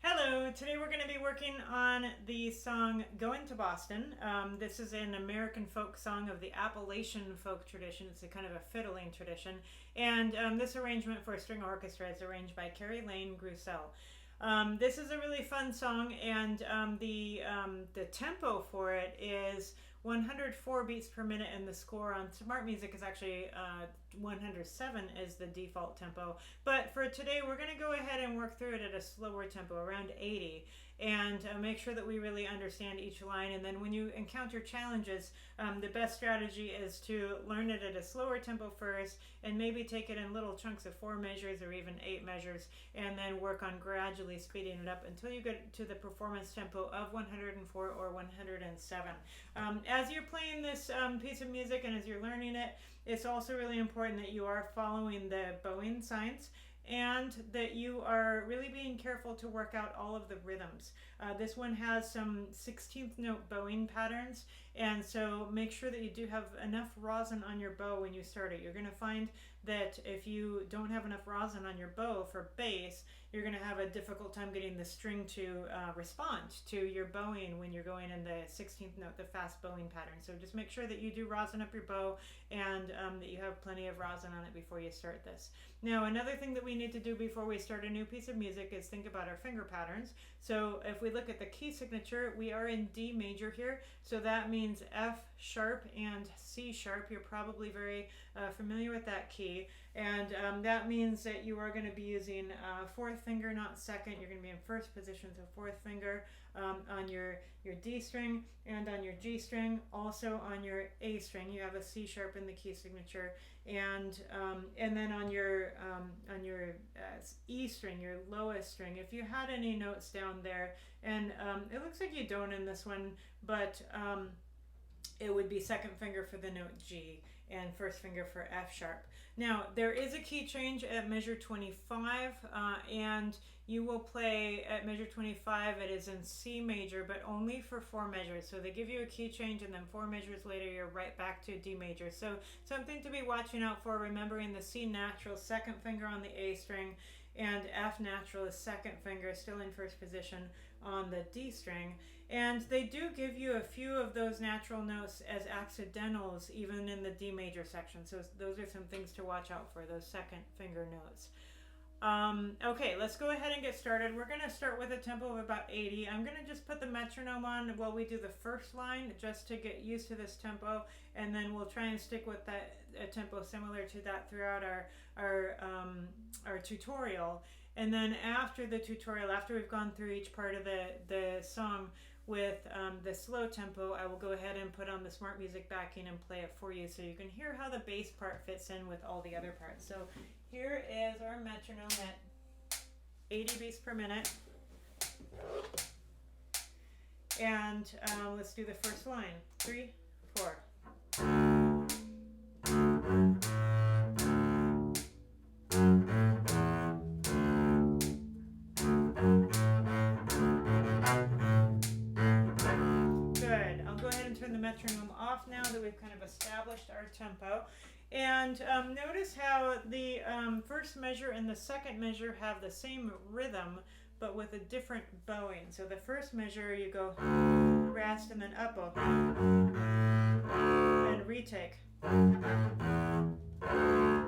Hello, today we're going to be working on the song Goin to Boston. This is an American folk song of the Appalachian folk tradition. It's a kind of a fiddling tradition. And this arrangement for a string orchestra is arranged by Carrie Lane Grussell. This is a really fun song, and the tempo for it is 104 beats per minute, and the score on Smart Music is actually 107 is the default tempo. But for today, we're going to go ahead and work through it at a slower tempo, around 80, and make sure that we really understand each line. And then when you encounter challenges, the best strategy is to learn it at a slower tempo first, and maybe take it in little chunks of 4 measures or even 8 measures, and then work on gradually speeding it up until you get to the performance tempo of 104 or 107. As you're playing this piece of music and as you're learning it, it's also really important that you are following the bowing signs and that you are really being careful to work out all of the rhythms. This one has some 16th note bowing patterns, and so make sure that you do have enough rosin on your bow when you start it. You're going to find that if you don't have enough rosin on your bow for bass, you're going to have a difficult time getting the string to respond to your bowing when you're going in the 16th note, the fast bowing pattern. So just make sure that you do rosin up your bow and that you have plenty of rosin on it before you start this. Now, another thing that we need to do before we start a new piece of music is think about our finger patterns. So if we look at the key signature, we are in D major here. So that means F sharp and C sharp. You're probably very familiar with that key. And that means that you are going to be using fourth finger, not second. You're going to be in first position, so fourth finger on your D string and on your G string. Also on your A string, you have a C sharp in the key signature, and then on your E string, your lowest string. If you had any notes down there, and it looks like you don't in this one, but it would be second finger for the note G and first finger for F sharp. Now, there is a key change at measure 25, and you will play at measure 25. It is in C major, but only for 4 measures. So they give you a key change, and then 4 measures later, you're right back to D major. So something to be watching out for, remembering the C natural, second finger on the A string, and F natural is second finger, still in first position on the D string. And they do give you a few of those natural notes as accidentals, even in the D major section. So those are some things to watch out for, those second finger notes. Okay, let's go ahead and get started. We're going to start with a tempo of about 80. I'm going to just put the metronome on while we do the first line, just to get used to this tempo, and then we'll try and stick with that tempo similar to that throughout our tutorial. And then after the tutorial, after we've gone through each part of the song with the slow tempo, I will go ahead and put on the Smart Music backing and play it for you so you can hear how the bass part fits in with all the other parts. So here is our metronome at 80 beats per minute. And let's do the first line. 3, 4. Turn the metronome off now that we've kind of established our tempo. And notice how the first measure and the second measure have the same rhythm, but with a different bowing. So the first measure, you go rest and then up bow and retake.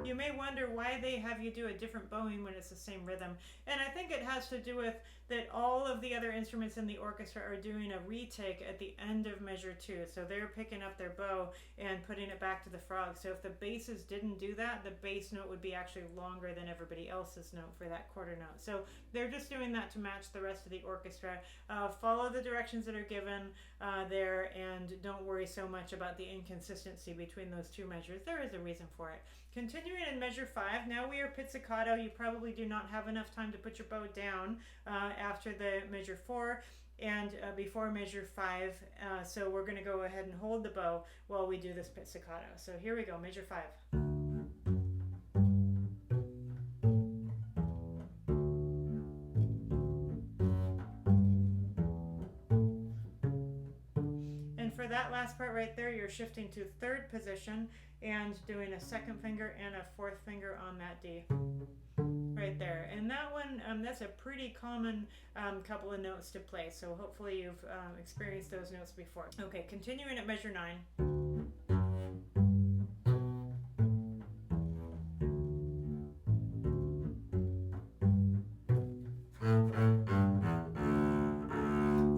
You may wonder why they have you do a different bowing when it's the same rhythm. And I think it has to do with that all of the other instruments in the orchestra are doing a retake at the end of measure 2. So they're picking up their bow and putting it back to the frog. So if the basses didn't do that, the bass note would be actually longer than everybody else's note for that quarter note. So they're just doing that to match the rest of the orchestra. Follow the directions that are given there, and don't worry so much about the inconsistency between those 2 measures. There is a reason for it. Continuing in measure 5, now we are pizzicato. You probably do not have enough time to put your bow down after the measure 4 and before measure 5. So we're going to go ahead and hold the bow while we do this pizzicato. So here we go, measure 5. For that last part right there, you're shifting to third position and doing a second finger and a fourth finger on that D right there. And that one one, that's a pretty common couple of notes to play. So hopefully you've experienced those notes before. Okay, continuing at measure 9.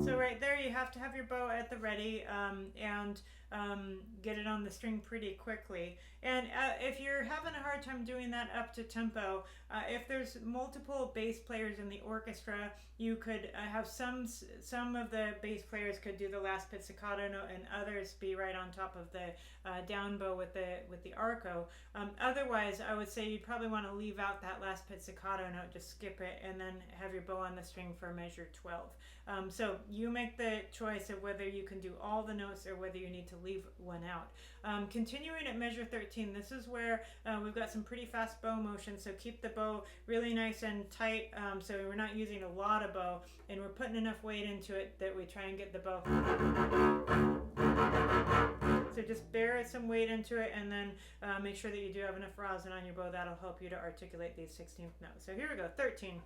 So right there you have to have your bow at the ready and get it on the string pretty quickly. And if you're having a hard time doing that up to tempo, if there's multiple bass players in the orchestra, you could have some of the bass players could do the last pizzicato note and others be right on top of the down bow with the arco. Otherwise, I would say you'd probably want to leave out that last pizzicato note, just skip it, and then have your bow on the string for measure 12. So you make the choice of whether you can do all the notes or whether you need to leave one out. Continuing at measure 13, this is where we've got some pretty fast bow motion, so keep the bow really nice and tight, so we're not using a lot of bow, and we're putting enough weight into it that we try and get the bow. So just bear some weight into it, and then make sure that you do have enough rosin on your bow. That'll help you to articulate these 16th notes. So here we go, 13.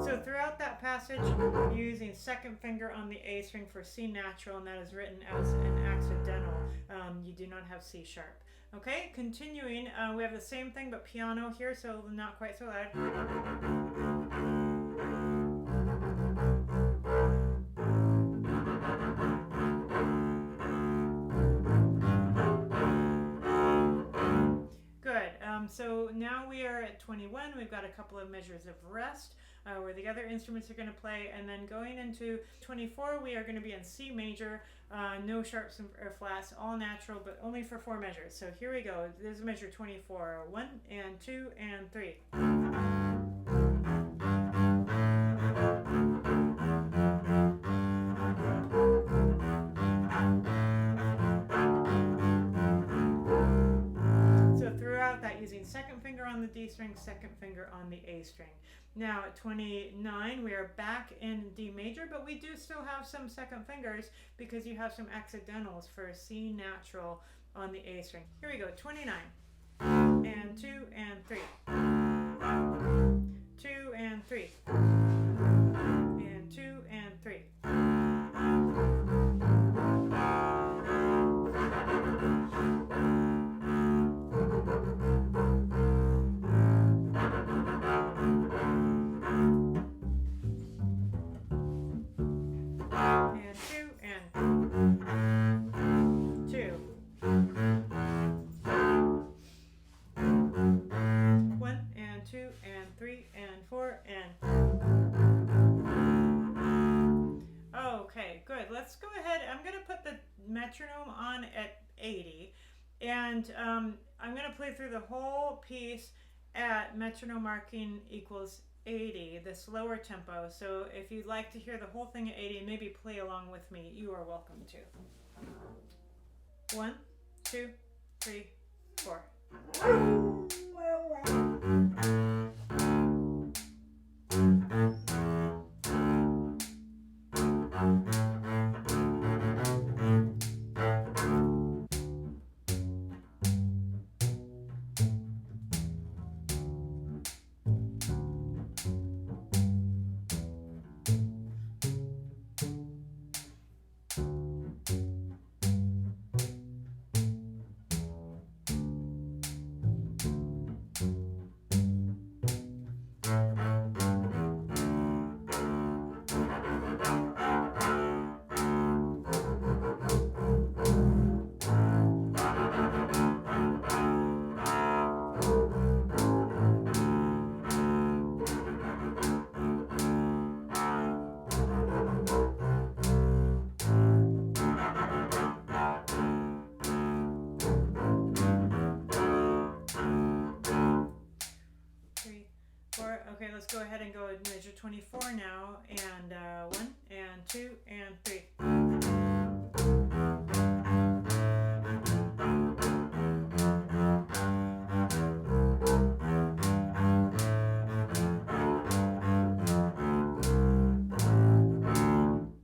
So throughout that passage, you're using second finger on the A string for C natural, and that is written as an accidental. You do not have C sharp. Okay, continuing, we have the same thing but piano here, so not quite so loud. Good. So now we are at 21. We've got a couple of measures of rest where the other instruments are going to play, and then going into 24, we are going to be in C major, no sharps or flats, all natural, but only for 4 measures. So here we go. This is measure 24. 1 and 2 and 3. Using second finger on the D string, second finger on the A string. Now at 29, we are back in D major, but we do still have some second fingers because you have some accidentals for C natural on the A string. Here we go, 29. And 2 and 3. 2 and 3. And 2 and 3. Let's go ahead. I'm going to put the metronome on at 80, and I'm going to play through the whole piece at metronome marking equals 80, the slower tempo. So if you'd like to hear the whole thing at 80 and maybe play along with me, you are welcome to. 1, 2, 3, 4. Okay, let's go ahead and go and measure 24 now, and 1 and 2 and 3.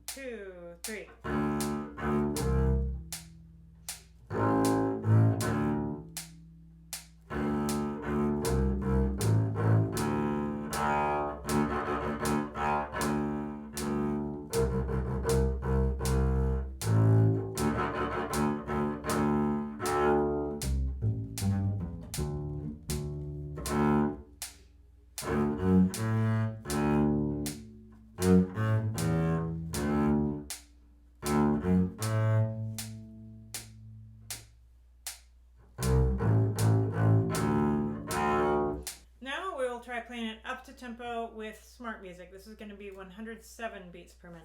Two, 3. try playing it up to tempo with smart music. This is going to be 107 beats per minute.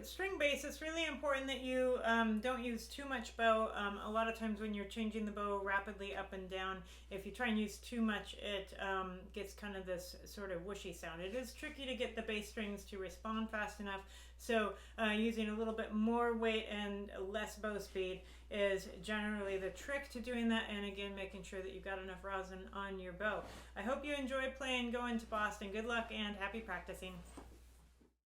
String bass, it's really important that you don't use too much bow. A lot of times when you're changing the bow rapidly up and down, if you try and use too much, it gets kind of this sort of whooshy sound. It is tricky to get the bass strings to respond fast enough, so using a little bit more weight and less bow speed is generally the trick to doing that, and again, making sure that you've got enough rosin on your bow. I hope you enjoyed playing Goin to Boston. Good luck and happy practicing.